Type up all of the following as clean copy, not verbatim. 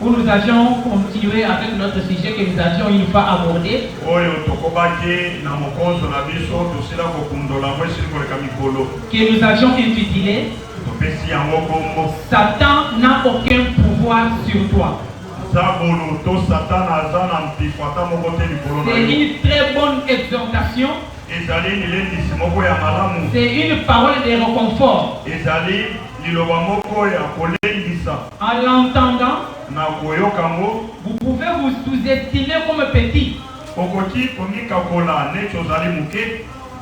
où nous avions continué avec notre sujet que nous avions une fois abordé. Que nous avions intitulé Satan n'a aucun pouvoir sur toi. C'est une très bonne exhortation. C'est une parole de réconfort. En l'entendant, vous pouvez vous sous-estimer comme petit,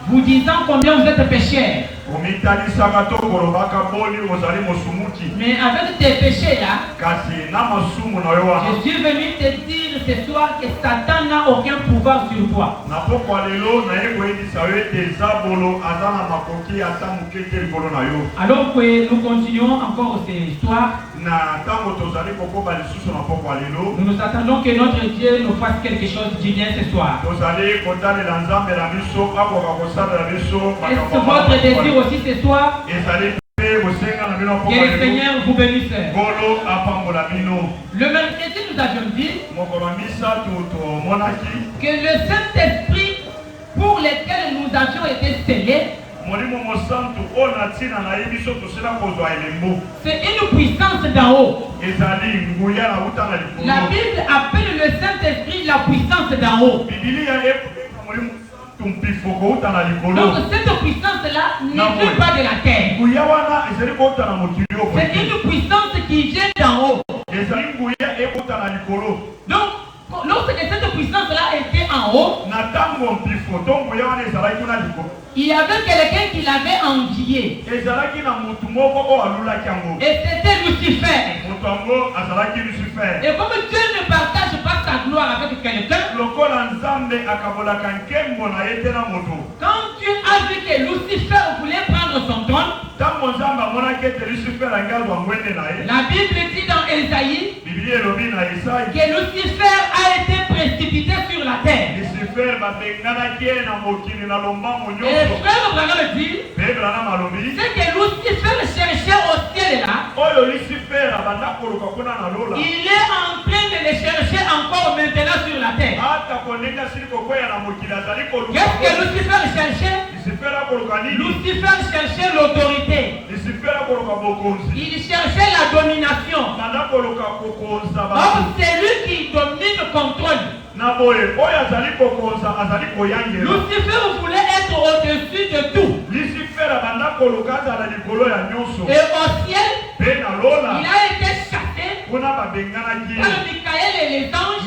vous disant combien vous êtes pécheur. Mais avec tes péchés là, je suis venu te dire ce soir que Satan n'a aucun pouvoir sur toi. Alors que nous continuons encore cette histoire, nous nous attendons que notre Dieu nous fasse quelque chose du bien ce soir. Est-ce votre désir aussi ce soir? Que le Seigneur vous bénisse. Le mercredi, nous avions dit que le Saint-Esprit pour lequel nous avions été scellés, c'est une puissance d'en haut. La Bible appelle le Saint-Esprit la puissance d'en haut. Donc cette puissance-là ne vient pas de la terre. C'est une puissance qui vient d'en haut. Donc, lorsque cette puissance-là était en haut, il y avait quelqu'un qui l'avait envié. Et c'était Lucifer. Et comme Dieu ne partage pas sa gloire avec quelqu'un, quand Dieu a vu que Lucifer voulait prendre son trône, la Bible dit dans Ésaïe que Lucifer a été précipité sur la terre. Et frère Branham dit, c'est que Lucifer cherchait au ciel là. Il est en train de le chercher encore maintenant sur la terre. Qu'est-ce que Lucifer cherchait? Lucifer cherchait l'autorité. Il cherchait la domination. Or, c'est lui qui domine, contrôle. Lucifer voulait être au-dessus de tout. Et au ciel, il a été chassé par Michael et les anges.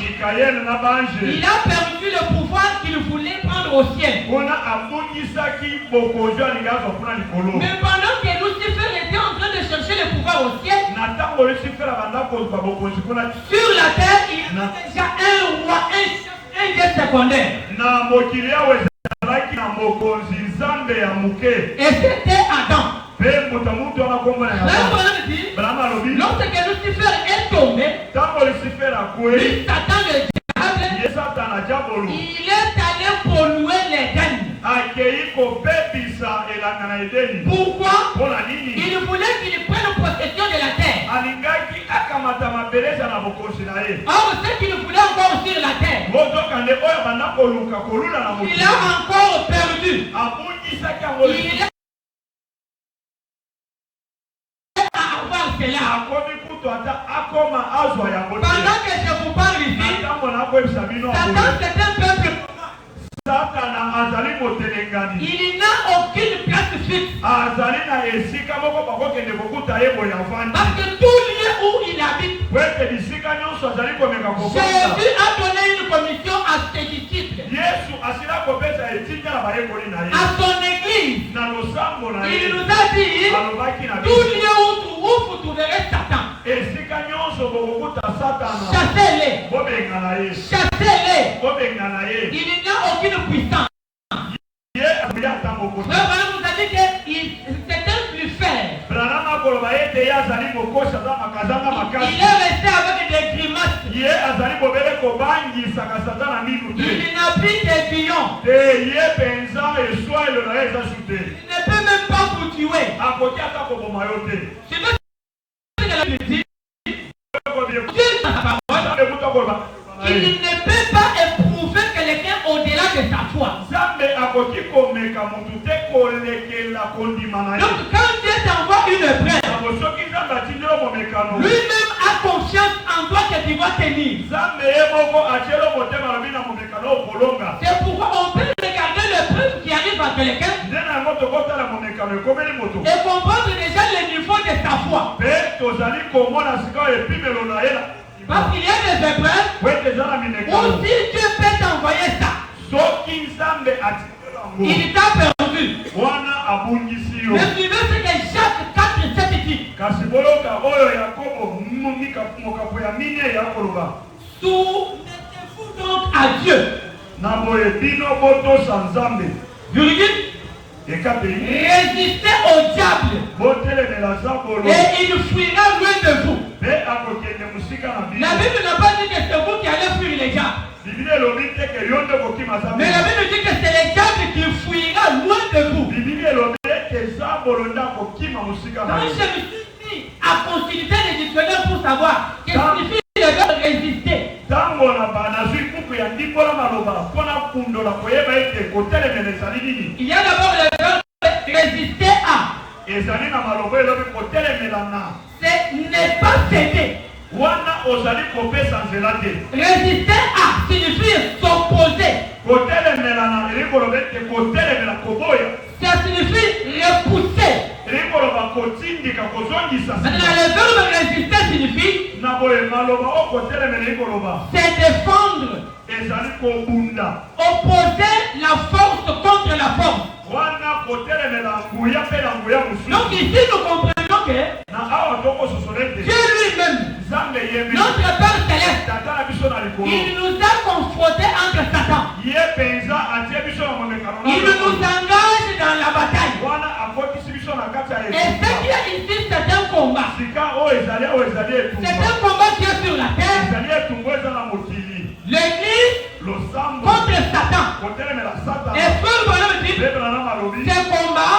Il a perdu le pouvoir qu'il voulait prendre au ciel. Mais pendant que Lucifer était en train de chercher le pouvoir au ciel, sur la terre, il y a déjà un roi, un dieu secondaire. Et c'était Adam. Lorsque Lucifer est tombé, lui, Satan le diable, il est allé polluer l'Éden. Pourquoi? Il voulait qu'il prenne possession de la terre. Or, ce qu'il voulait encore sur la terre, il a encore perdu. Il est à avoir cela. Pendant que je vous parle ici, Satan c'est un peuple. Il n'a aucune place fixe. Parce que tout lieu où il habite, Jésus a donné une commission à ses disciples. À son église, il nous a dit, tout lieu où vous trouverez Satan, chassez-les. Chassez-les. Il n'a aucune puissance. Frère, vous avez dit que c'est un plus faible. Il est resté avec des grimaces. Il n'a pris des pions. Il ne peut même pas vous tuer. C'est Bible dit, Dieu dans sa parole, il ne peut pas éprouver quelqu'un au-delà de sa foi. Donc quand Dieu t'envoie une épreuve, lui-même a confiance en toi que tu vas tenir. C'est pourquoi on peut regarder l'épreuve qui arrive à quelqu'un et comprendre déjà le niveau de sa foi. Parce qu'il y a des épreuves où si Dieu peut t'envoyer ça, il t'a perdu. Mais suivez ce que Jacques 4, 7 dit. Soumettez-vous donc à Dieu. Résistez au diable et il fuira loin de vous. La Bible n'a pas dit que c'est vous qui allez fuir les diables. Mais la Bible dit que c'est les diables qui fuira loin de vous. Quand je me suis mis à consulter les dictionnaires pour savoir qu'est-ce que signifie le verbe résister. Il y a d'abord le verbe résister à. C'est ne pas céder. Résister à signifie s'opposer. Ça signifie repousser. Maintenant, le verbe résister signifie c'est défendre. Opposer la force contre la force. Donc ici nous comprenons que Dieu lui-même, notre Père Céleste, il nous a confrontés entre Satan. Il nous engage dans la bataille. Et ce qu'il y a ici, c'est un combat. C'est un combat qui est sur la terre. L'Église contre Satan. Et frère Bonhomme dit, ce combat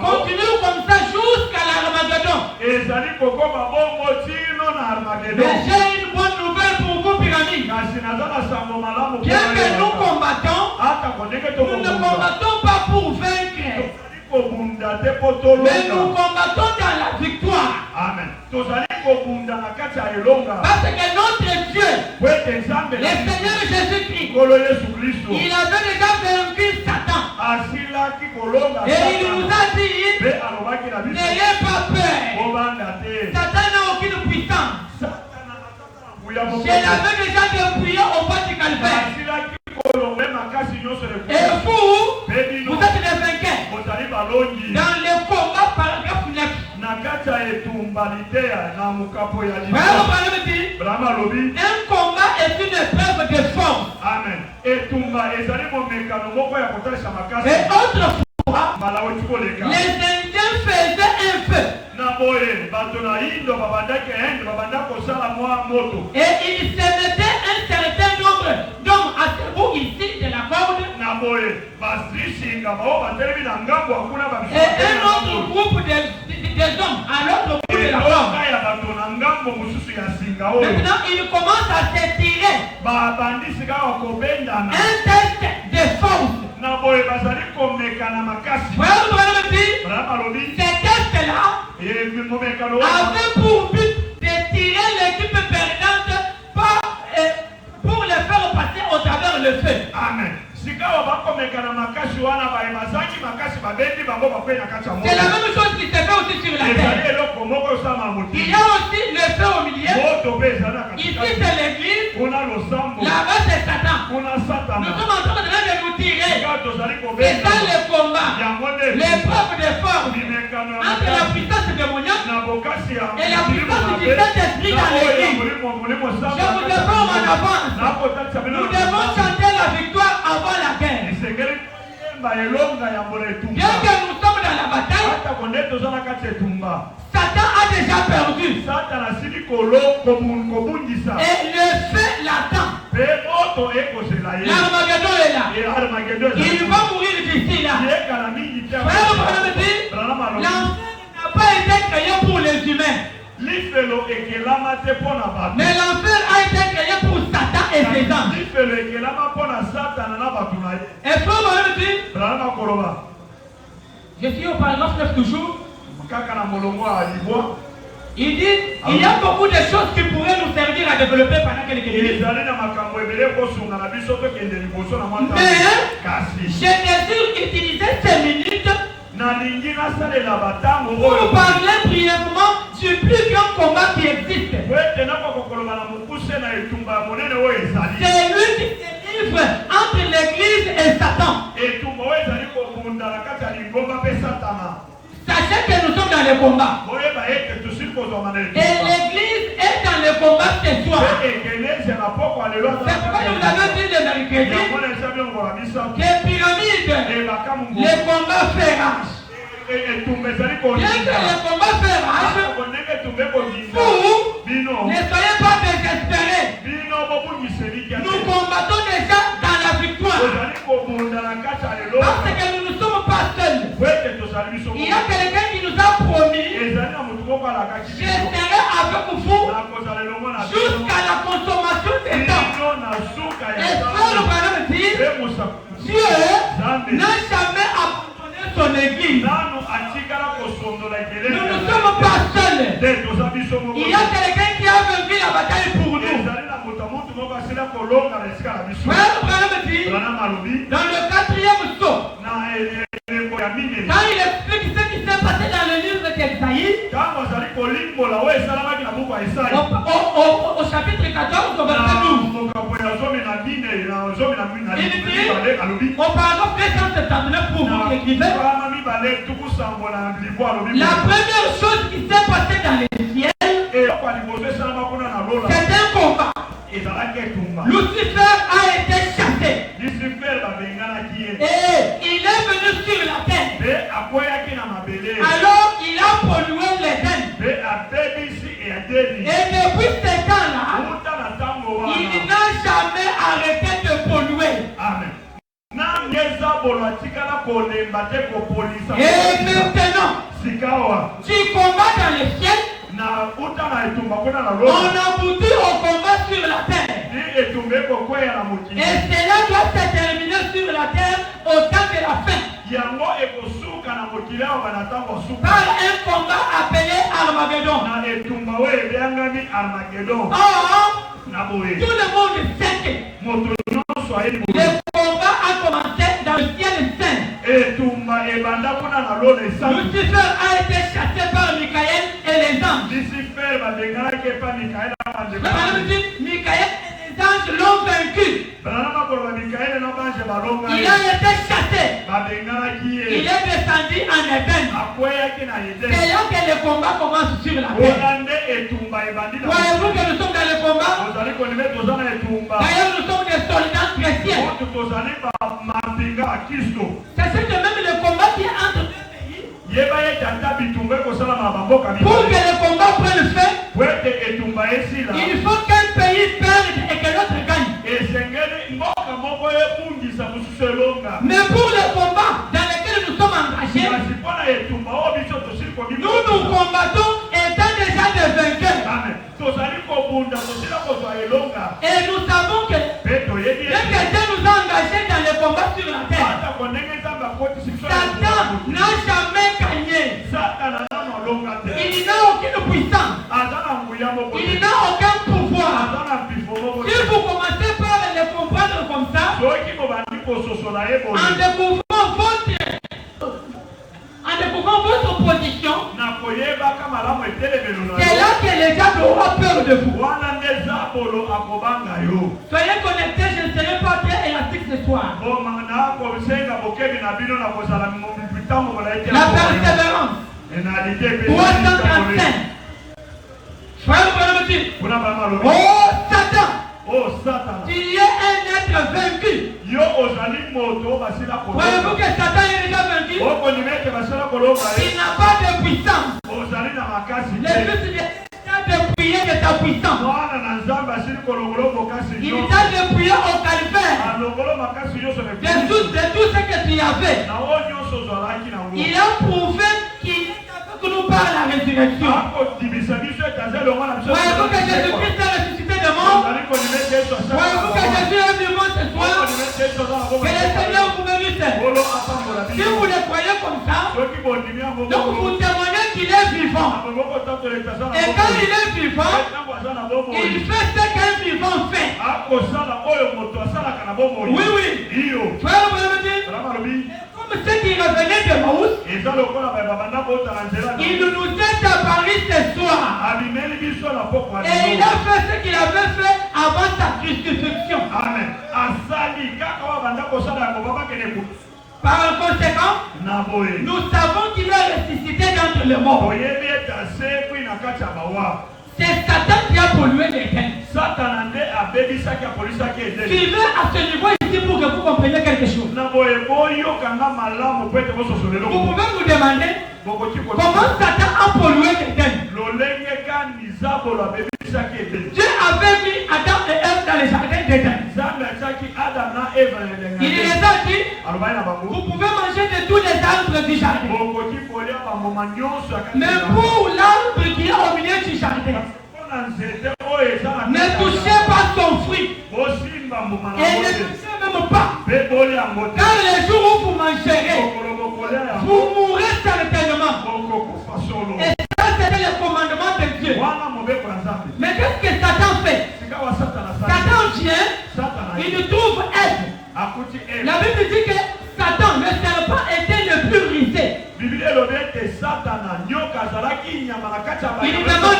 continue comme ça jusqu'à l'Armageddon. Mais j'ai une bonne nouvelle pour vous, Pyramide. Bien que nous combattons, nous ne combattons pas pour vaincre. Mais nous combattons dans la victoire. Amen. Parce que notre Dieu, le Seigneur Jésus-Christ, il avait déjà vaincu Satan. Et il nous a dit, n'ayez pas peur. Satan n'a aucune puissance. Je l'avais déjà dépouillé au bas du calvaire. Et vous êtes les vainqueurs. Dans le combat, paragraphe 9. Un combat est une épreuve de force. Amen. Et autrefois, les Indiens faisaient un feu. Et ils se mettaient un certain nombre d'hommes à debout ici de la corde. Et un autre groupe des hommes à l'autre bout de la corde. Maintenant, ils commencent à s'étirer. Un test de force. Ces tests-là avaient pour but de tirer l'équipe perdante pour le faire passer au travers le feu. Amen. C'est la même chose qui se fait aussi sur la terre. Il y a aussi le feu au milieu. Ici c'est l'église. Là-bas c'est Satan. Nous sommes en train de nous tirer. C'est ça le combat. L'épreuve de force entre la puissance démoniaque et la puissance du Saint-Esprit dans l'église. Je vous demande en avance. Nous devons chanter la victoire avant la guerre. Bien que nous sommes dans la bataille, Satan a déjà perdu. Et le feu l'attend. L'Armageddon est là. Il va mourir d'ici là. Frère, l'enfer n'a pas été créé pour les humains. Mais l'enfer a été créé pour Satan et ses anges. Et frère Mohamed dit, je suis au paragraphe 9 toujours. Il dit, il y a beaucoup de choses qui pourraient nous servir à développer pendant quelques minutes. Mais je désire utiliser ces minutes pour vous parler brièvement du plus grand combat qui existe. C'est lui qui se livre entre l'église et Satan. Sachez que nous sommes dans le combat. Et l'église est dans le combat ce soir. C'est pourquoi nous avons dit le mercredi que pyramide, le combat fait rage. Bien que le combat fait rage, vous ne soyez pas désespérés. Nous combattons déjà dans la victoire. Parce que nous ne sommes pas seuls. Il y a quelqu'un qui nous a promis, je serai avec vous jusqu'à la consommation des temps. Et frère le Branham dit, Dieu n'a jamais abandonné son église. Nous ne sommes pas seuls. Il y a quelqu'un qui a vaincu la bataille pour nous. Frère le Branham dit, dans le 4e saut, quand il explique ce qui s'est passé dans le livre d'Esaïe, au chapitre 14, au verset 12, il dit, au paragraphe 279 pour vous qui écrivez, la première chose qui s'est passée dans le ciel, c'est un combat. Lucifer a été chassé. Et il est venu sur la terre. Alors il a pollué l'Éden. Et depuis ce temps-là, il n'a jamais arrêté de polluer. Amen. Et maintenant, tu combats dans le ciel. On aboutit au combat sur la terre. Et cela doit se terminer sur la terre au temps de la fin. Par un combat appelé Armageddon. Or, tout le monde sait que le combat a commencé dans le ciel saint. Lucifer a été chassé par Michael et les anges. Michael et les anges l'ont vaincu. Il a été chassé. Il est descendu en Éden. C'est là que le combat commence sur la terre. Voyez-vous que nous sommes dans le combat? D'ailleurs, nous sommes des soldats chrétiens. C'est ce que même le combat qui est entre deux pays. Pour que le combat prenne fin, il faut qu'un pays perde et que l'autre gagne. Mais pour le combat dans lequel nous sommes engagés, nous combattons étant déjà des vainqueurs. Et nous savons que même que Dieu nous a engagés dans le combat sur la terre, Satan n'a jamais gagné. Il n'a aucune puissance. Il n'a aucun pouvoir. Si vous commencez par le comprendre comme ça, en découvrant votre position, c'est là que les diables auront peur de vous. Soyez connectés, je ne serai pas très élastique ce soir. La persévérance. 335. Frère, oh Satan. Tu es un être vaincu. Voyez-vous que Satan est déjà vaincu? Il n'a pas de puissance. Le but de prier de ta puissance. Il t'a dépouillé au calvaire de tout ce que tu avais. Il a prouvé qu'il est avec nous par la résurrection. Voyez-vous que Jésus-Christ a ressuscité de mort? Voyez-vous que Jésus est vivant ce soir? Que le Seigneur vous bénisse. Si vous le croyez comme ça, donc vous témoignez qu'il est vivant. Et quand il est vivant, il fait ce qu'un vivant fait. Oui, oui. Frère, vous l'avez dit? Comme ceux qui revenaient de Maouss, il nous est apparu ce soir. Et il a fait ce qu'il avait fait avant sa crucifixion. Amen. Par conséquent, nous savons qu'il est ressuscité d'entre les morts. C'est Satan qui a pollué l'Éden. Suivez à ce niveau ici pour que vous compreniez quelque chose. Vous pouvez vous demander comment Satan a pollué l'Éden. Dieu avait mis Adam et Ève dans les jardins d'Éden. Il les a dit, vous pouvez manger de tous les arbres du jardin. Mais pour l'arbre qui est au milieu du jardin, ne touchez pas son fruit. Et ne touchez même pas. Car le jour où vous mangerez, vous mourrez certainement. Et ça, c'était le commandement de Dieu. Mais qu'est-ce que Satan fait? Satan vient, il trouve Ève. La Bible dit que Satan, le serpent, était le plus rusé. Il demande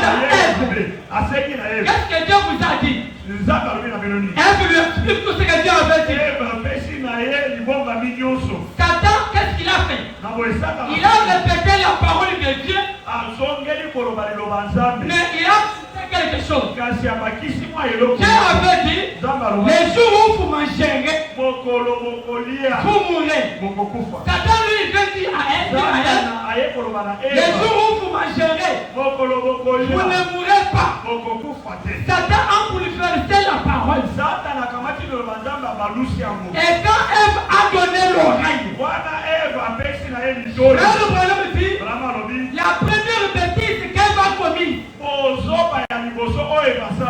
à Ève, qu'est-ce que Dieu vous a dit? Ève lui explique tout ce que Dieu avait dit. Satan, qu'est-ce qu'il a fait? Il a répété la parole de Dieu, mais il a fait quelque chose. Dieu avait dit, les jours où vous mangerez, vous mourrez. Satan lui veut dire à Ève, les jours où vous mangerez, vous ne mourrez pas. Satan a voulu faire la parole. Et quand Ève a donné l'oreille, le problème dit, la première bêtise qu'Ève a commise,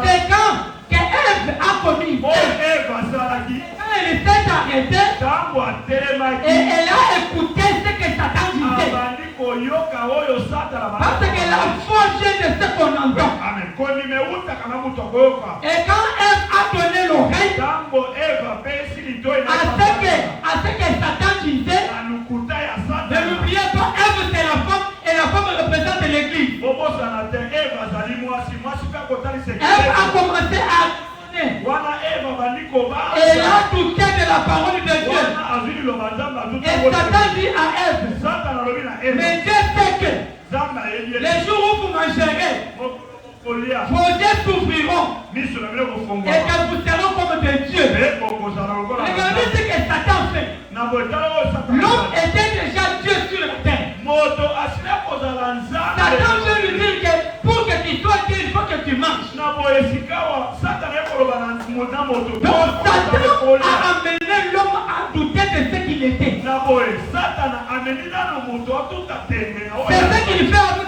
c'est quand Ève a commis. Quand elle s'est arrêtée et elle a écouté ce que Satan disait. Parce que la foi vient de ce qu'on entend. Et quand Ève a donné l'oreille à ce que Satan disait, ne l'oubliez pas, Ève c'est la femme et la femme représente l'église. Ève a commencé à et elle a douté de la parole de Dieu. Et Satan dit à Ève, mais Dieu sait que les jours où vous mangerez, vos yeux s'ouvriront et que vous serez comme des dieux. Regardez ce que Satan fait. L'homme était déjà Dieu sur la terre. Satan veut lui dire que pour que tu sois Dieu, il faut que tu manges. Donc Satan a amené l'homme à douter de ce qu'il était. C'est ce qu'il fait avec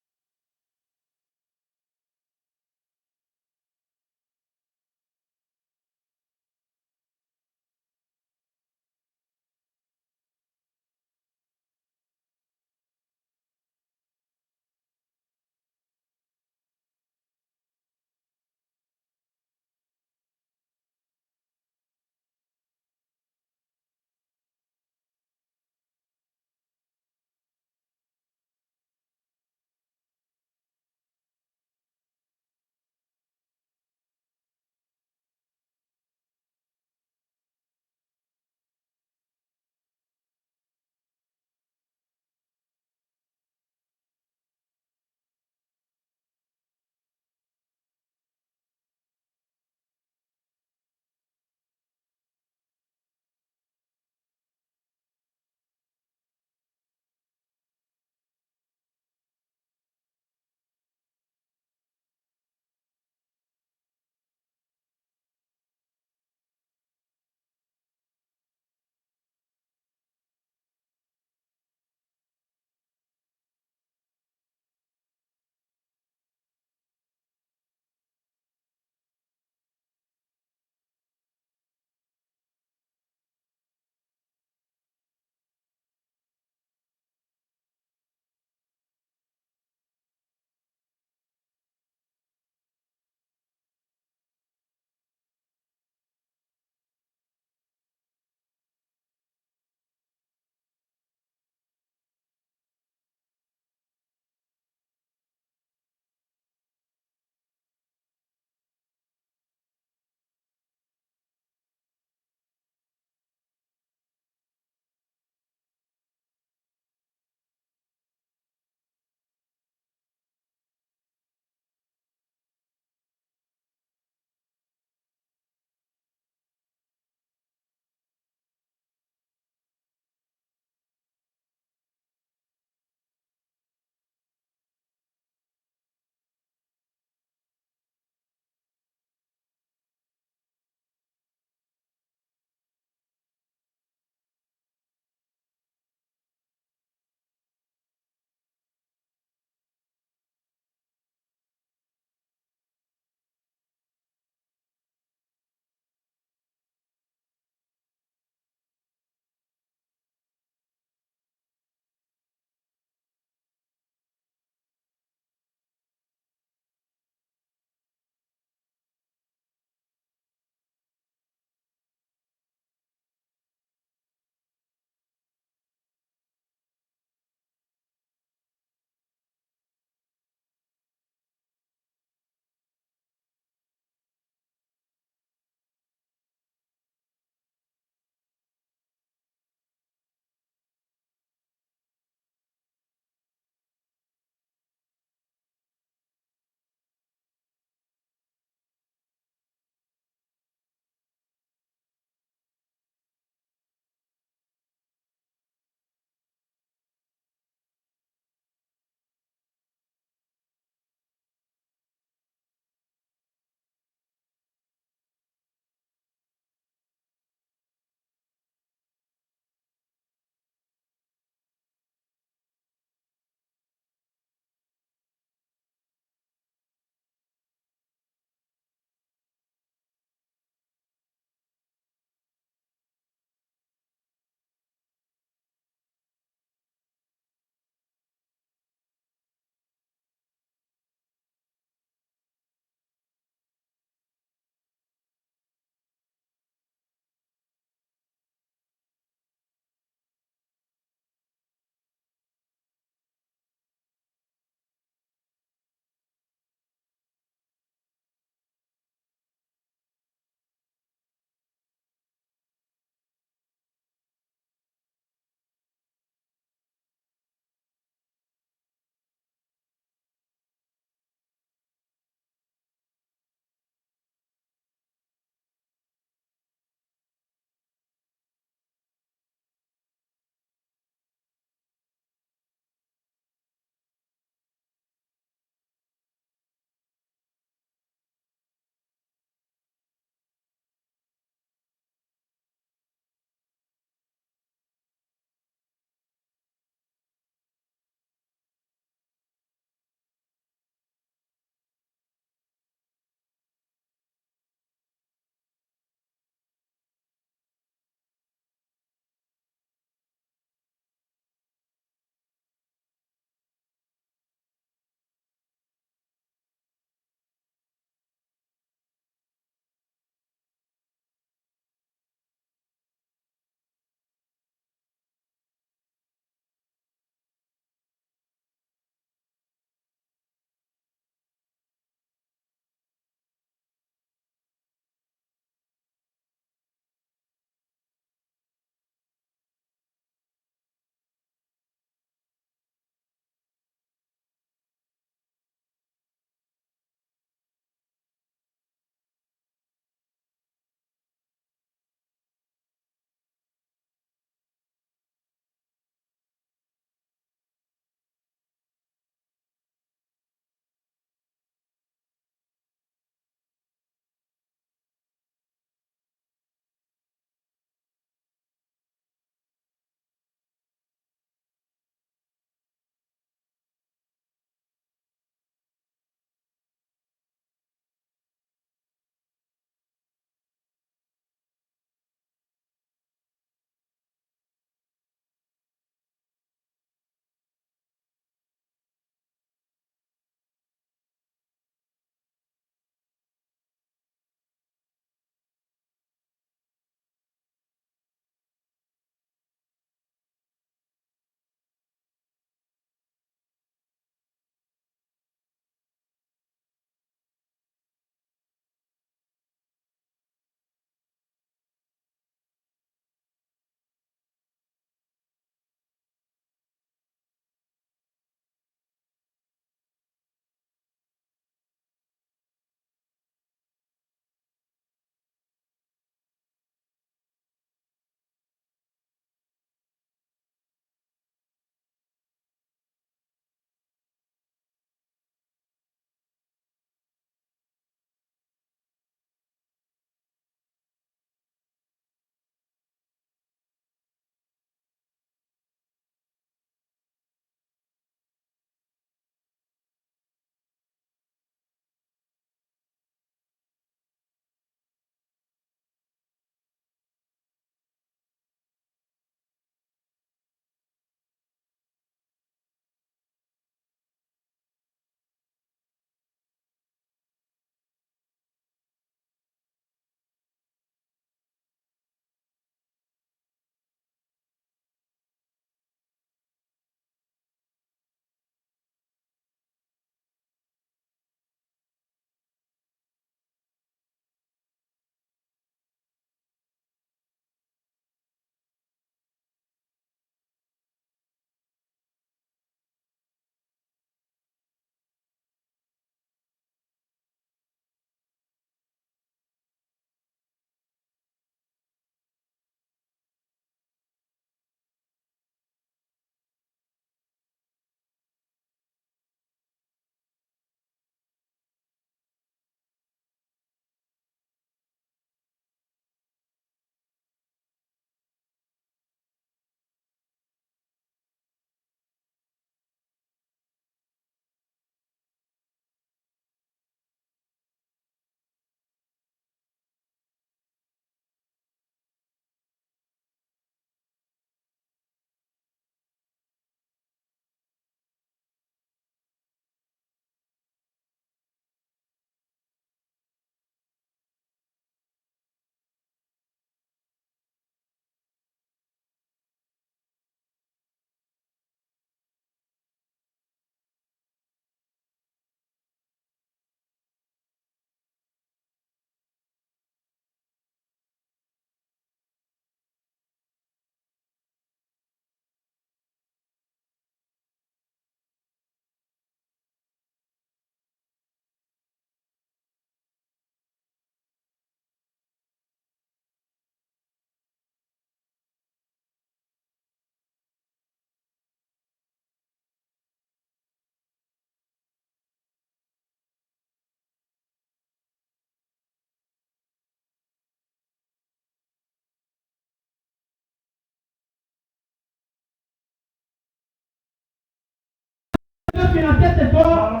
financier ce soir.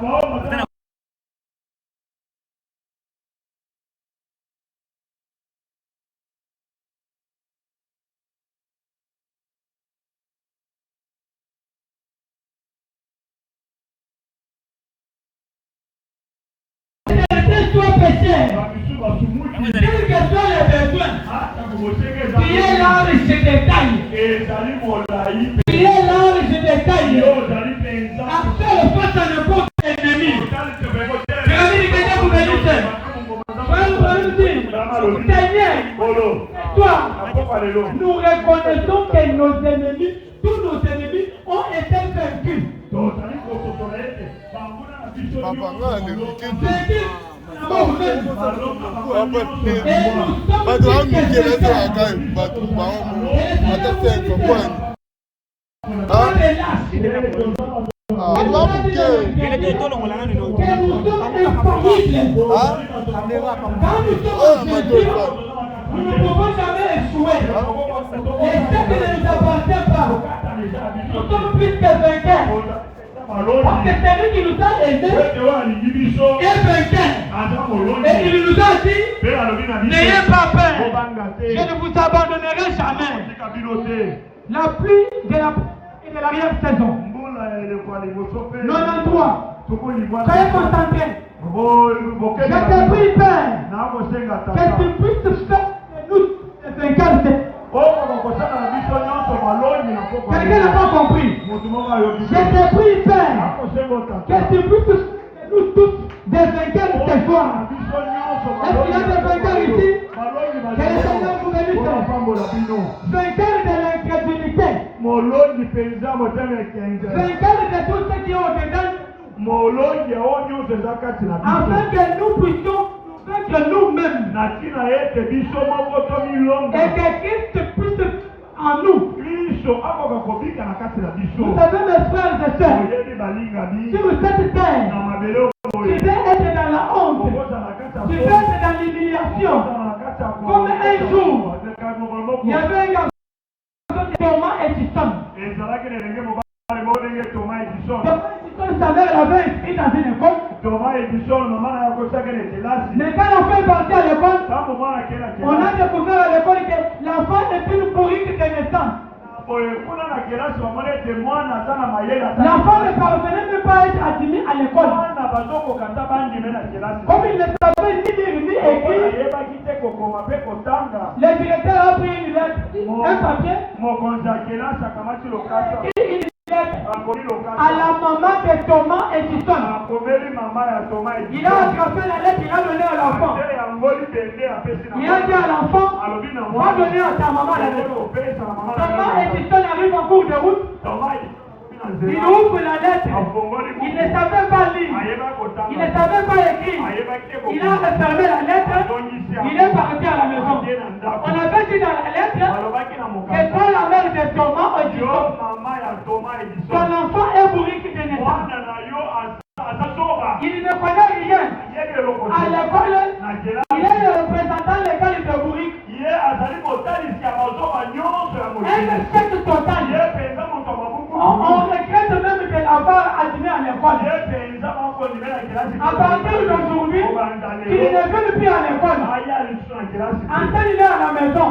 Toi pécheur, quels que soient les besoins, tu es large de détails. Tu es large de détails. Appelle face à n'importe quel ennemi. Seigneur, toi, nous reconnaissons que nos ennemis, tous nos ennemis ont été vaincus. Nous ne pouvons jamais échouer. Et ce qui ne nous appartient pas, nous sommes plus que vainqueurs. Parce que celui qui nous a aidés est vainqueur. Et il nous a dit, n'ayez pas peur, je ne vous abandonnerai jamais. La pluie de l'arrière-saison. 93. Soyez concentrés. Je t'ai pris peur que tu puisses faire de nous des vainqueurs. Quelqu'un n'a pas compris. Je t'ai pris peur que tu puisses faire de nous tous des vainqueurs ce soir. Est-ce qu'il y a des vainqueurs ici? Que le Seigneur vous bénisse. Vainqueurs de l'incrédulité. Vainqueurs de tous ceux qui ont dedans. Afin que nous puissions nous vaincre nous-mêmes. Et que Christ puisse en nous. Vous savez mes frères et sœurs, sur cette terre, tu veux être dans la honte, tu veux être dans l'humiliation. Comme un jour, il y avait un garçon qui Thomas Edison. Sa mère l'avait inscrit dans une école. Mais quand l'enfant est parti à l'école, on a découvert à l'école que l'enfant est une pourrique de naissance. L'enfant ne parvenait même pas à être admis à l'école. Comme il ne savait ni lire ni écrire, le directeur a pris une lettre, un papier, à la maman de Thomas Edison. Il a attrapé la lettre, il a donné à l'enfant. Il a dit à l'enfant, va donner à ta maman la lettre. Thomas Edison arrive en cours de route. Il ouvre la lettre. Il ne savait pas lire. Il ne savait pas écrire. Il a refermé la lettre. Il est parti à la maison. On avait dit dans la lettre que toi la mère de Thomas Edison, ton enfant est bourrique de naissance. Il ne connaît rien. À l'école, il est le représentant légal de bourrique. Un échec total. On regrette même de l'avoir admis à l'école. À partir d'aujourd'hui, il ne veut plus à l'école. Ensuite, il est à la maison.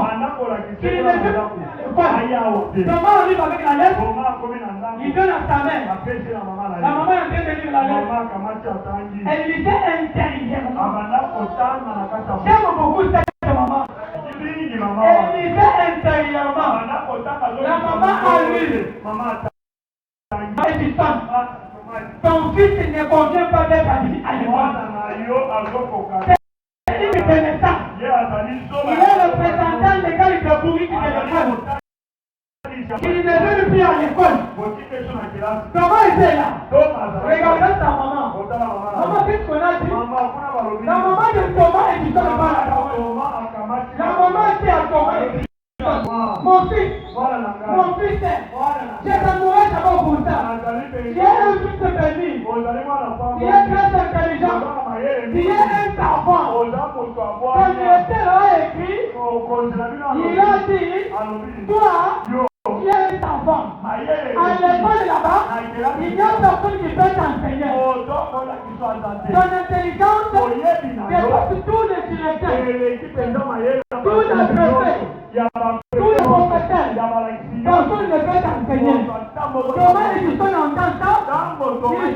Il ne veut plus à l'école. Thomas arrive avec la lettre. Il donne à sa mère. La maman est en train de lire la lettre. Elle lisait intérieurement. J'aime beaucoup cette maman. Elle lisait intérieurement. La maman a lu. Ton fils ne convient pas d'être admis à l'école. C'est une connaissance. Il est le représentant légal de bourrique de l'école. Il ne veut plus à l'école. Comment était là? Regardez sa maman. Maman, qu'est-ce qu'on a dit? La maman de Thomas Edison n'est pas là. La maman était à Thomas Edison. Mon fils, je t'aimerais d'abord pour ça. Tu es un fils béni. Tu es très intelligent. Tu es un savant. Quand le lecteur a écrit, il a dit, toi, tu es un savant. À l'école là-bas, il y a personne qui peut t'enseigner. Ton intelligence dépasse tous les directeurs, tous les préfets, tous les professeurs. Personne ne peut t'enseigner. Comment Edison entend ça?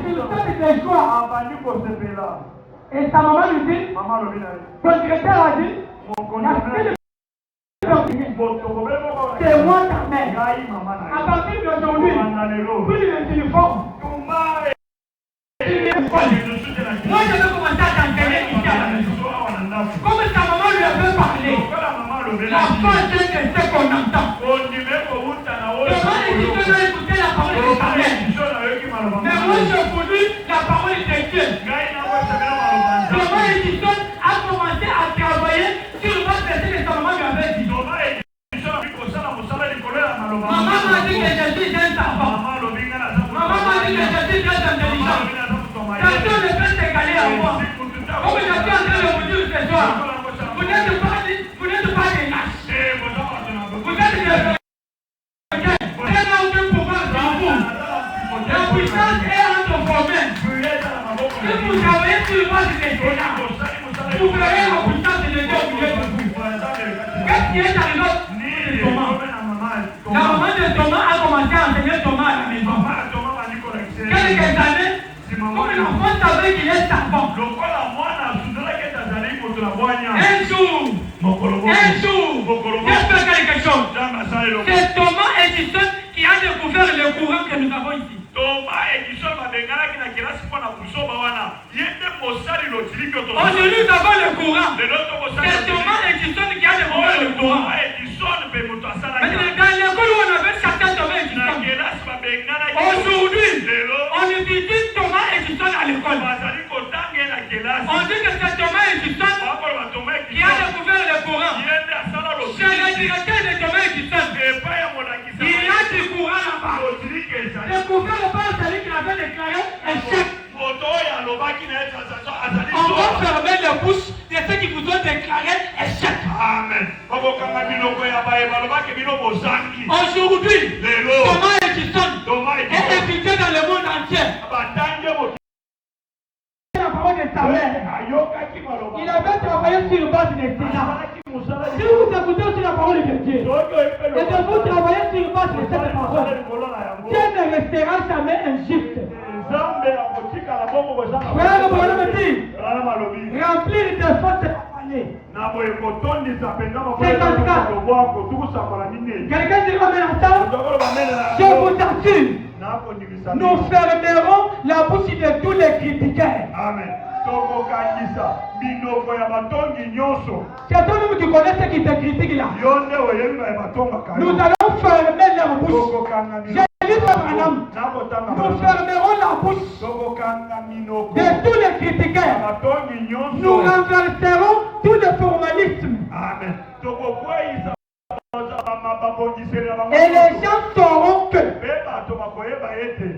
Il fait des choix. Et sa maman lui dit, ton directeur a dit, c'est moi ta mère. À partir d'aujourd'hui, plus de l'uniforme. Moi je veux commencer à t'enseigner ici à la maison. Comme sa maman lui avait parlé, la force de ce qu'on entend. Comment Edison a écouté la parole de sa mère? Mais moi j'ai voulu la parole de Dieu. Comment Edison a commencé à travailler sur le bas verset que sa maman lui avait dit. Maman m'a dit que je suis un savant. Maman m'a dit que je suis très intelligent. Personne ne peut s'égaler à moi. Comme je suis en train de vous dire ce soir, vous n'êtes pas des lâches. Vous êtes des pouvoir sur vous. La puissance est entre vos mains. Si vous travaillez sur le bas de l'État, vous verrez la puissance de Dieu au milieu de vous. Qu'est-ce qui est arrivé? La maman de Thomas a commencé à enseigner Thomas à la maison. Quelques années, comme l'enfant savait qu'il est savant. Un jour, j'espère quelque chose. C'est Thomas Edison qui a découvert le courant que nous avons ici. Aujourd'hui, nous avons le courant. C'est Thomas Edison qui a découvert le courant. Maintenant, dans l'école où on avait certains Thomas Edison, aujourd'hui, on utilise Thomas Edison à l'école. On dit que c'est Thomas Edison qui a découvert le courant. C'est le directeur de Thomas Edison. Il y a du courant là-bas. Découvert le pas celui qui avait déclaré échec. On va fermer les bouches de ceux qui vous ont déclaré échec. Amen. Aujourd'hui, Thomas Edison est invité dans le monde entier. La parole de sa mère. Il avait travaillé sur le bas de l'État. Si vous écoutez aussi la parole de Dieu, et que vous travaillez sur le bas de cette parole, Dieu ne restera jamais injuste. Frère, le problème dit, remplir de force année. Quelqu'un dit Amen à ça? Je vous assure, nous fermerons la bouche de tous les critiqueurs. Amen. C'est toi-même qui connais ceux qui te critiquent là. Nous allons fermer leur bouche. J'ai dit à Branham, nous fermerons la bouche de tous les critiqueurs. Nous renverserons tous les formalismes. Amen. Et les gens sauront que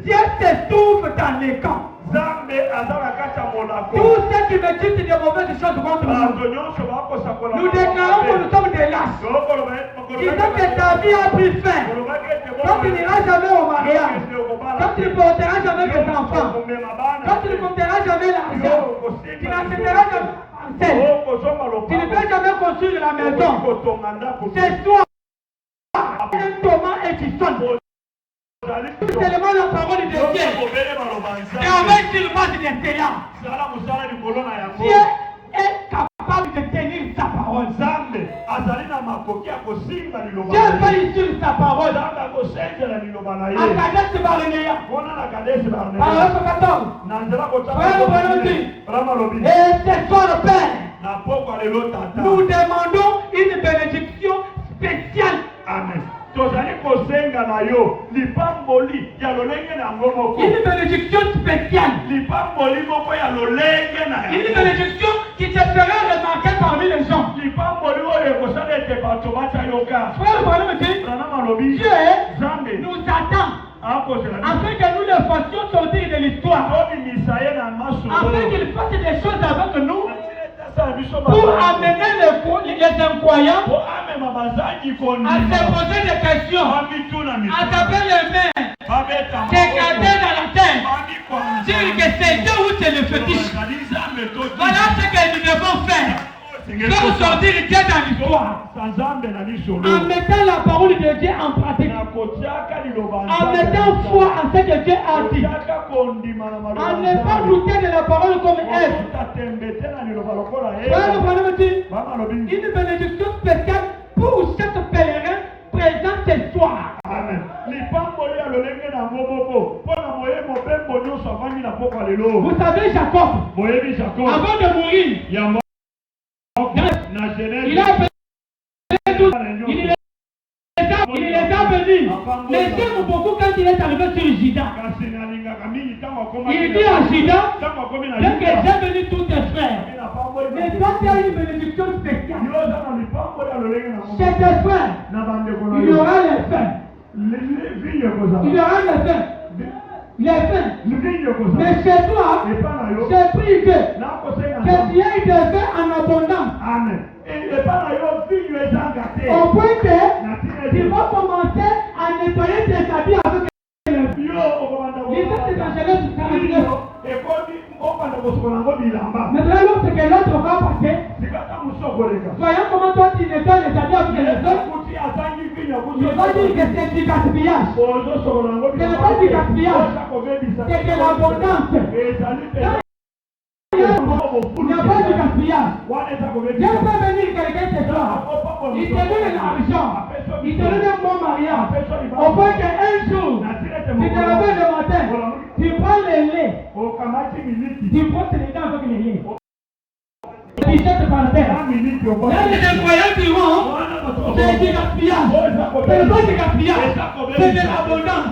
Dieu se trouve dans les camps. Tous ceux qui me disent des mauvaises choses contre nous, nous déclarons que nous sommes des lâches. Disons que ta vie a pris fin. Quand tu n'iras jamais au mariage, quand tu ne porteras jamais des enfants, quand tu ne compteras jamais l'argent, tu n'achèteras jamais tu ne peux jamais construire la maison. C'est toi, Thomas Edison. C'est seulement la parole de Dieu. Et avec sur base de cela, Dieu est capable de tenir sa parole. Dieu fait sur sa parole. À Kadesh Barnea. Paragraphe 14. Et c'est toi le Père. Nous demandons une bénédiction spéciale. Amen. Une bénédiction spéciale. Une bénédiction qui te fera remarquer parmi les gens. Frère, Dieu nous attend afin que nous le fassions sortir de l'histoire. Afin qu'il fasse des choses avec nous pour amener les incroyants à se poser des questions, à taper les mains S'éclater dans la terre. Dire que c'est Dieu ou c'est le fétiche. Voilà ce que nous devons faire. Pour sortir Dieu dans l'histoire. En mettant la parole de Dieu en pratique. En mettant foi en ce que Dieu a dit. En ne pas douter de la parole comme elle. Une bénédiction spéciale pour chaque pèlerin présent ce soir. Amen. Vous savez Jacob, avant de mourir, il a fait tout. Il les a bénis. Mais j'aime beaucoup quand il est arrivé sur Juda. Il dit à Juda, bien que j'ai béni tous tes frères, mais toi tu as une bénédiction spéciale. Chez tes frères, il y aura les fins. Il y aura les fins. Les fins. Mais chez toi, j'ai pris que tu aies des fins en abondance. Amen. Au point que tu vas commencer à nettoyer tes habits avec les maintenant, lorsque l'autre va passer, voyons comment toi tu nettoies les habits avec les autres. Je vais dire que c'est du gaspillage. Ce n'est pas du gaspillage, c'est de l'abondance. Il n'y a pas de gaspillage. Dieu peut venir quelqu'un ce soir. Il te donne l'argent. Il te donne un bon mariage. Au point qu'un jour, tu te réveilles le matin, tu prends le lait, tu prends les dents avec le lait. Tu jettes par terre. Là, les incroyables diront, c'est du gaspillage. Ce n'est pas du gaspillage, c'est de l'abondance.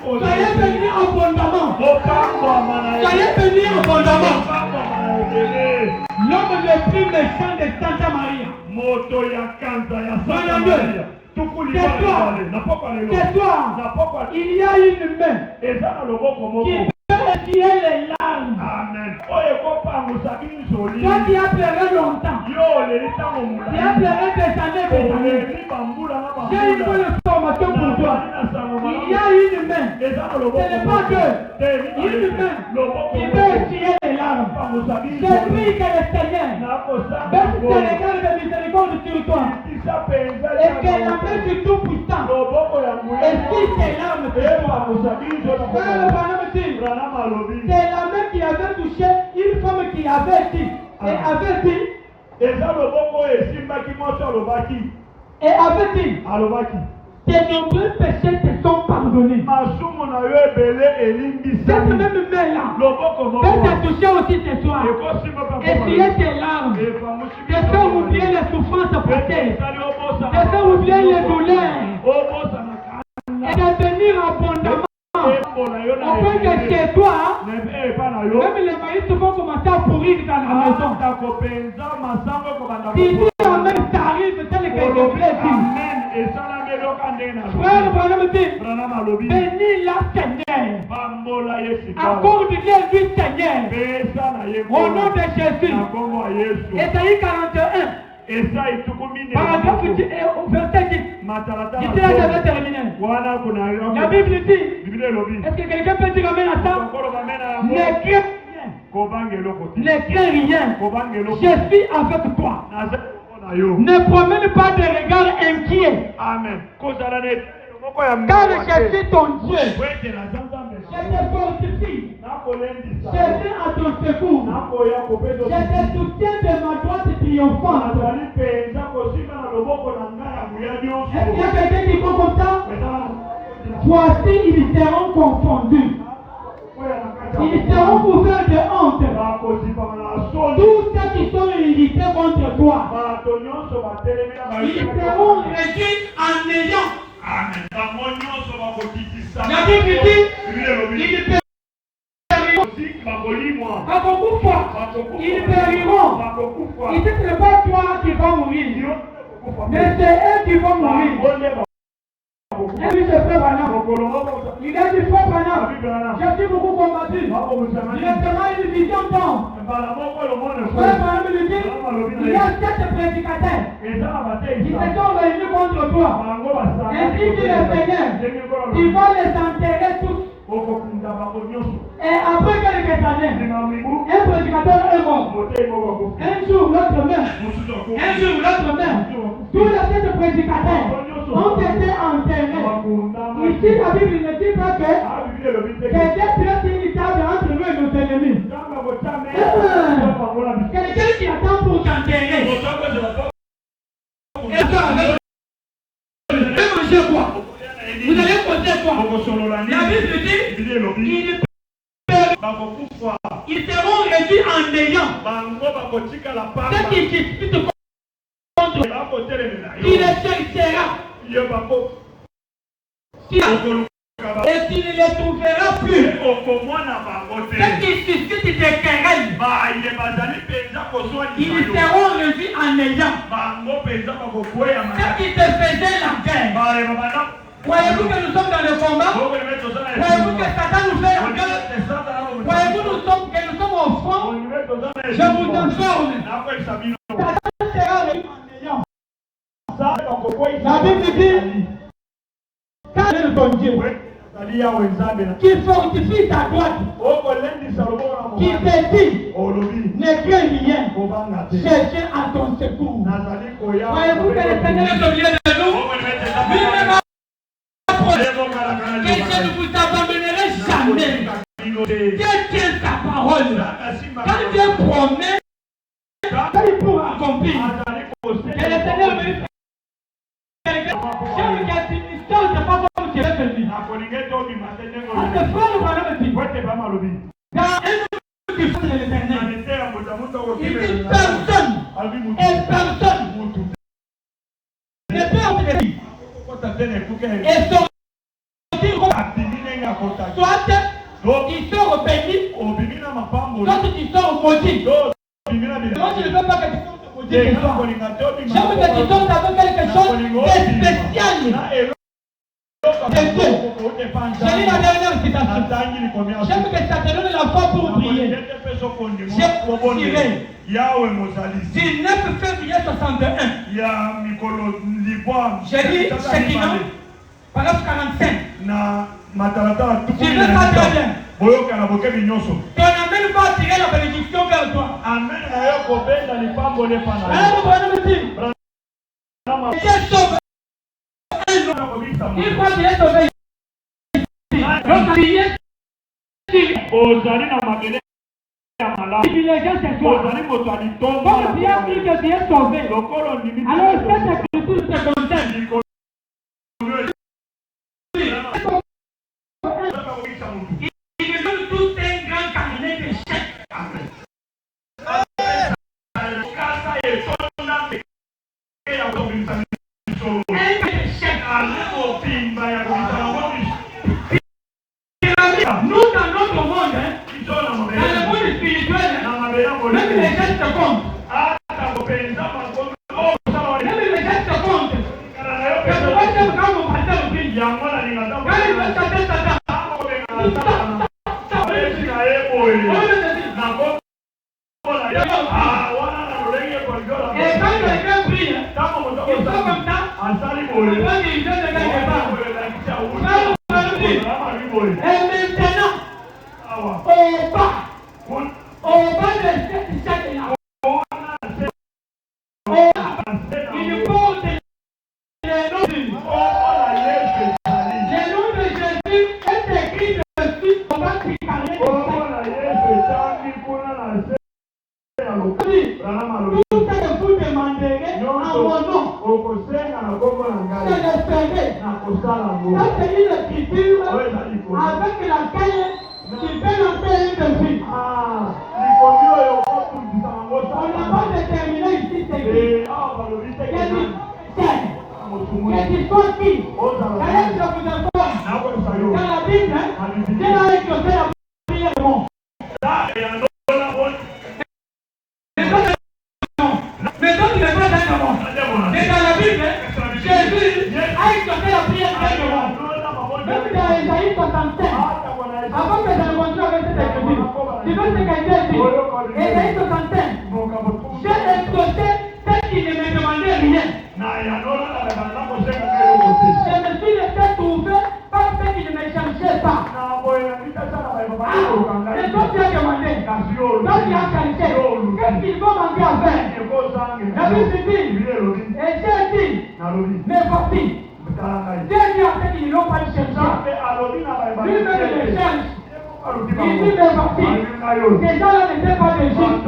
Soyez bénis abondamment. Soyez bénis abondamment. L'homme le plus méchant de Santa Maria. C'est toi. Il y a une main qui peut essuyer les larmes. Amen. Toi qui as pleuré longtemps, qui as pleuré des années. J'ai une bonne information pour toi. Il y a une main. Ce n'est pas deux. Une main qui peut essuyer les larmes. Je prie que le Seigneur baisse tes regards de miséricorde sur toi. Et que la main du Tout-Puissant essuie tes larmes. C'est la main qui avait touché une femme qui avait dit. Et avait dit. Et avait dit. Tes nombreux péchés te sont pardonnés. Cette même main-là peut te toucher aussi ce soir. Essuyer tes larmes. Te faire oublier les souffrances passées. Te faire oublier les douleurs. Et de venir abondamment. Au point que chez toi, même les maïs vont commencer à pourrir dans la maison. Si la main t'arrive, tel que je voulais dire. Frère Branham dit, bénis la Seigneur. Accorde-lui lui Seigneur. Au nom de Jésus. Esaïe 41. Paragraphe verset 10. Ici là, j'avais terminé. La Bible dit, est-ce que quelqu'un peut dire amen à ça? Ne crains rien. Je suis avec toi. Ne promène pas de regard inquiet. Amen. Car je suis ton Dieu. Je te fortifie. Je viens à ton secours. Je te soutiens de ma droite triomphante. Est-ce qu'il y a quelqu'un qui croit comme ça? Voici, ils seront confondus. Ils seront couverts de honte. Tous ceux qui sont irrités contre toi. Ils seront réduits en néant. Amen. La Bible dit, ils périront. Ils périront. Il dit que ce n'est pas toi qui vas mourir, mais c'est eux qui vont mourir. Il a dit ce frère Branham. Il a dit frère Branham, je suis beaucoup combattu. Directement une vision tombe. Frère Branham lui dit, Il y a 7 prédicateurs qui se sont réunis contre toi. Ainsi dit le Seigneur, ils vont les enterrer tous. Et après quelques années, un prédicateur est mort. Un jour, l'autre meurt. Un jour, l'autre meurt. Tous les 7 prédicateurs ont été enterrés. Ici, la Bible ne dit pas que quelqu'un peut une table entre nous et nos ennemis. Quelqu'un qui attend pour t'enterrer. Et toi, vous allez manger quoi? Vous allez manger quoi? La Bible dit ils seront réduits en néant. Ce qui discute contre il les cherchera. Et tu ne les trouveras plus. Ce qui suscite des querelles, ils seront réduits en néant. Ce qui te faisait la guerre. Voyez-vous que nous sommes dans le combat? Voyez-vous que Satan nous fait la guerre? Voyez-vous que nous sommes au front? Je vous informe. Satan sera réduit en néant. La Bible dit, quand ton Dieu qui fortifie ta droite, qui te dit, ne crains rien, cherchez à ton secours. Voyez-vous que le Seigneur est au milieu de nous? Que je ne vous abandonnerai jamais. Dieu tient sa parole. Quand Dieu promet, il pourra accomplir. Et le Seigneur me dit, j'aime que tu ne sortes pas comme tu es venu. Parce que frère, voilà me dit, dans un qui fait de l'éternel, il dit personne et personne ne peut obéir. Et sortir soit ils sont bénis, soit ils sont maudits. Moi je ne veux pas que tu sois maudit. J'aime que tu sois avec quelque chose de spécial. Je lis la dernière citation. J'aime que ça te donne la foi pour prier. Je dirai du 9 février 61. J'ai dit Shekinah, paragraphe 45. Tu veux pas très bien. Ton amen va attirer la bénédiction vers toi. Amen. Il faut qu'il est sauvé. Privilégié c'est toi. Comme tu as dit que tu es sauvé, alors cette écriture te concerne. Il nous donne tout un grand cabinet de chèques. Nous dans notre monde, dans le monde spirituel, même les gestes comptent. Même les gestes comptent. C'est pourquoi j'aime quand mon pasteur prie. Quand il veut chanter Satan, et quand quelqu'un prie, il faut comme ça, on peut diriger le gars quelque part. Et maintenant, au bas de cette chaîne-là, il porte le nom de Jésus. Le nom de Jésus est écrit dessus, on va préparer tout ce que vous demanderez en mon nom, je le ferai. Ça c'est une écriture avec laquelle tu peux lancer une dessus. On n'a pas déterminé ici c'est qui. Que tu sois qui. D'ailleurs je vous informe, dans la Bible, Dieu a exaucé la prière du monde. Mais donc tu ne pas dans le monde. Mais dans la Bible, Jésus a exaucé la prière du monde. Même dans Isaïe 65, avant que je ne continue avec cette écriture, tu veux ce que Dieu dit. Isaïe 65, j'ai exaucé qui a qualité. Qu'est-ce qu'ils vont manquer à faire? La Bible dit, et j'ai dit, mais voici, Dieu dit en fait qu'ils n'ont pas cherché. Lui-même les cherche. Il dit, mais voici, ces gens-là n'étaient pas des Juifs.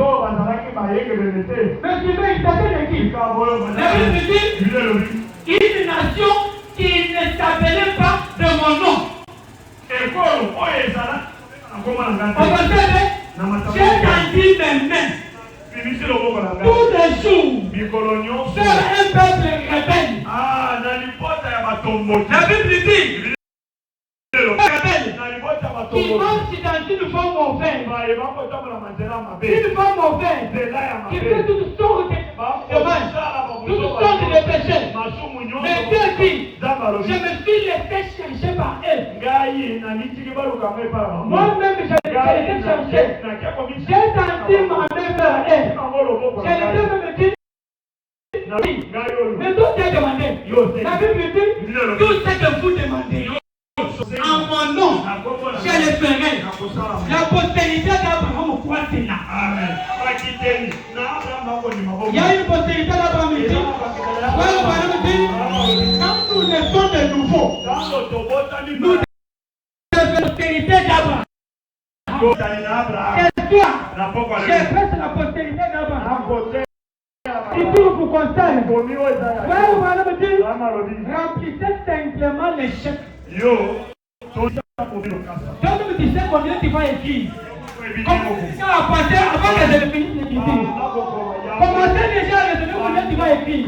Mais tu veux, ils étaient de qui? La Bible dit, une nation qui ne s'appelait pas de mon nom. J'ai tendu mes mains tous les jours faire un peuple rebelle. La Bible dit qui marche dans une forme mauvaise, une forme mauvaise, qui fait toutes sortes de dommages, toutes sortes de péchés. Mais Dieu dit, je me suis laissé chercher par eux. Moi-même, je l'ai laissé chercher. J'ai tendu ma main vers eux. Je l'ai même dit, mais tout est demandé. La Bible dit, tout ce que vous demandez en mon nom, je le ferai. La postérité d'Abraham croit cela. Il y a une postérité d'Abraham ici. Quand nous naissons de nouveau, nous devons la postérité d'Abraham. C'est toi. J'ai fait la postérité d'Abraham. Il dit pour constater. Remplissez simplement les chèques. Quand tu me disais combien tu vas écrire, avant que je ne finisse l'écriture, commencez déjà à raisonner combien tu vas écrire.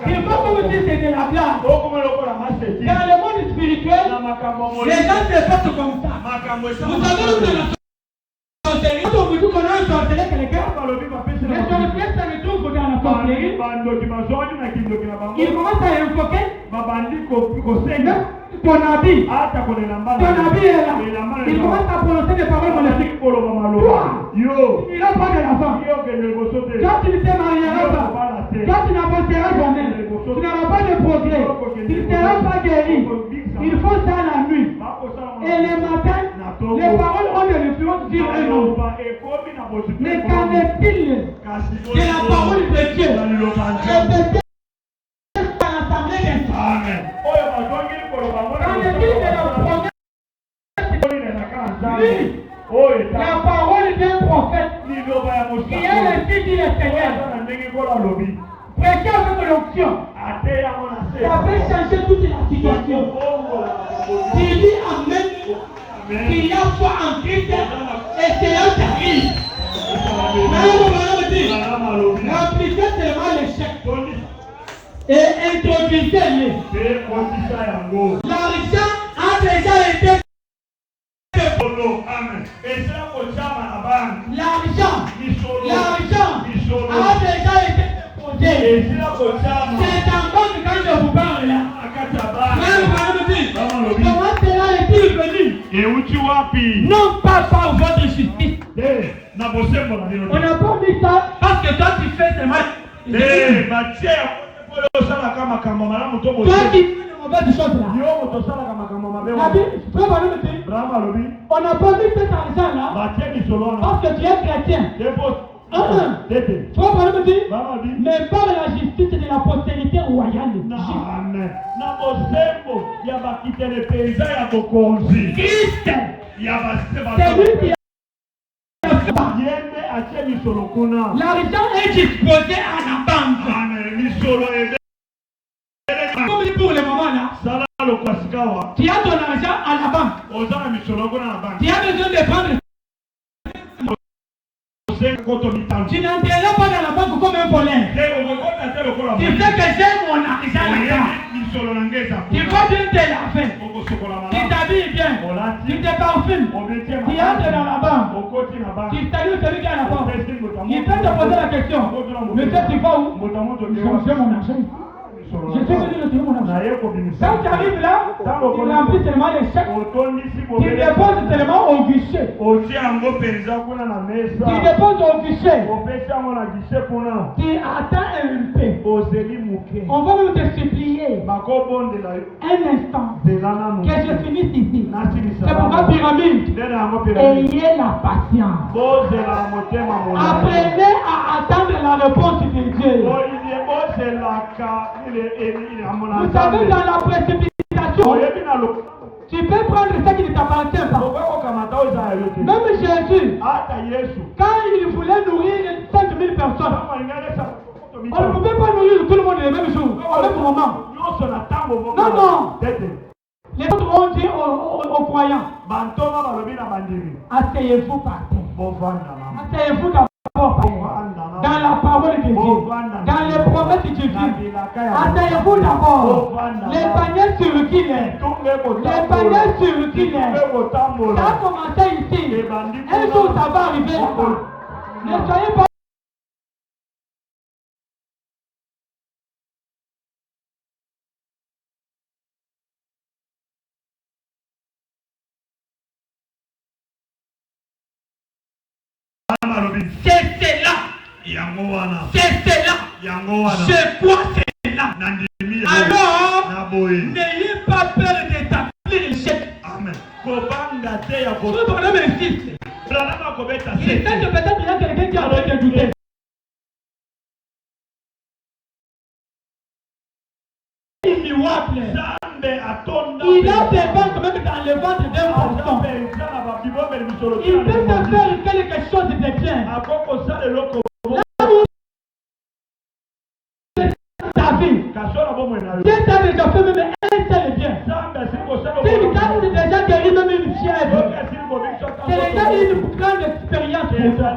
Il faut que vous dites c'est de la blague. Dans le monde spirituel, les gens se passent comme ça. Vous savez où c'est la sorcellerie? Quand on vous dit qu'on a un sorcellerie quelqu'un, les sorciers se retrouvent dans la sorcellerie. Ils commencent à invoquer ton habit. Ton habit est là. Il commence à prononcer des paroles maléfiques. Toi, il n'a pas de l'enfant. Quand tu ne te marieras pas, quand tu n'avanceras jamais, tu n'auras pas de progrès, tu ne seras pas guéri. Il faut ça la nuit. Et le matin, les paroles ont de l'influence sur un homme. Mais qu'en est-il de la parole de Dieu? La parole d'un prophète qui est ainsi dit le Seigneur. Prêcher avec l'onction, ça peut changer toute la situation. Tu dis Amen, qu'il y a foi en Christ et cela t'arrive. Remplissez seulement les chèques et introduisez-les. L'argent a déjà été. L'argent a déjà été déposé. C'est en compte quand je vous parle là. Comment cela est-il venu? Non pas par votre justice. On n'a pas dit ça parce que toi tu fais tes mal. Toi qui fais de mauvaises choses là. On n'a pas vu cet argent là parce que tu es chrétien. Mais par la justice de la postérité royale. Christ, c'est lui qui l'argent est disposé à la banque. Comme pour le moment là, tu as ton argent à la banque. Tu as besoin de prendre. Tu n'entreras pas dans la banque comme un voleur. Tu sais que j'ai mon argent là-bas. Tu vas bien te laver. Tu t'habilles bien. Tu te parfumes. Tu entres dans la banque. Tu salues celui qui est à la banque. Il peut te poser la question. Monsieur, tu vas où? J'ai mon argent. Je suis venu le dire mon argent. Quand tu arrives là, tu remplis seulement les chèques. Tu déposes seulement au guichet. Tu déposes au guichet. Tu attends un peu. On va même te supplier. un instant que je finisse ici. C'est pourquoi pyramide, ayez la patience. Apprenez à attendre la réponse de Dieu. Vous savez, dans la précipitation, tu peux prendre ce qui ne t'appartient pas. Même Jésus, quand il voulait nourrir 5000 personnes, on ne pouvait pas nourrir tout le monde le même jour, au même moment. Non, non. Les autres ont dit aux croyants, asseyez-vous par terre. Asseyez-vous d'abord par terre. Dans la parole de Dieu, dans les promesses divines. Asseyez-vous d'abord. Les paniers circulaient. Les paniers circulaient. Ça a commencé ici. Un jour, ça va arriver là-bas. Ne soyez pas. C'est cela. C'est cela. C'est quoi cela? Alors, n'ayez pas peur d'établir l'échec. Amen. Ce problème existe. Il est peut-être qu'il y a quelqu'un qui a envie de douter. Il a des ventes même dans le ventre d'un poisson. Il peut te faire quelque chose de bien. Ta vie. Dieu t'a déjà fait même un seul bien. Si le gars c'est déjà guéri même une fièvre, c'est déjà une grande expérience pour toi.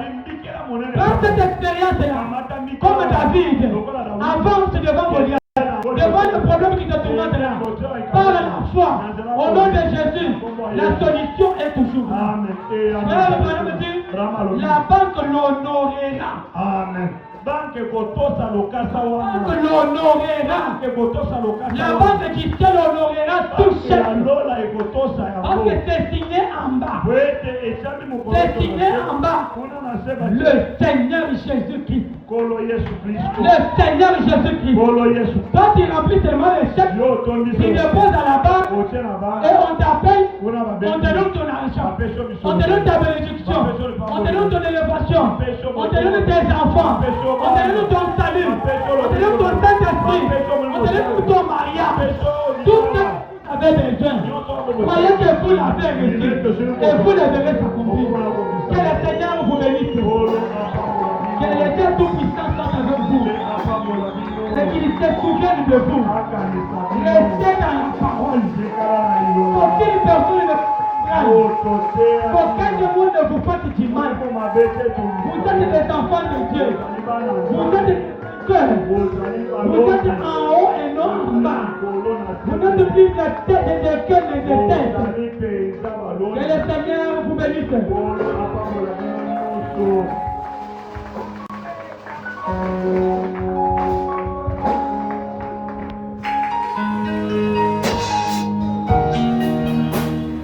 Dans cette expérience-là, comme David, avance devant Goliath. Devant le problème qui te tourmente là, par la foi, au nom de Jésus, la solution est toujours là. La banque l'honorera. Amen. La banque qui se l'honorera tout seul. Parce que c'est signé en bas. C'est signé en bas. Le Seigneur Jésus-Christ. Le Seigneur Jésus-Christ. Quand il remplit seulement les chèques, il dépose à la banque et on t'appelle, on te donne ton argent, on te donne ta bénédiction, on te donne ton élévation, on te donne tes enfants, on te donne ton salut, on te donne ton Saint-Esprit, on te donne ton mariage. Tout ça avait besoin. Croyez que vous l'avez reçu et vous le devez s'accomplir. Que le Seigneur vous bénisse. Que le Dieu Tout-Puissant soit avec vous. Et qu'il se souvienne de vous. Restez dans la parole. Aucune personne ne aucun de vous ne vous fasse du mal. Vous êtes des enfants de Dieu. Vous êtes cœur. Vous êtes en haut et non en bas. Vous n'êtes plus des cœurs mais des têtes. Que le Seigneur vous bénisse.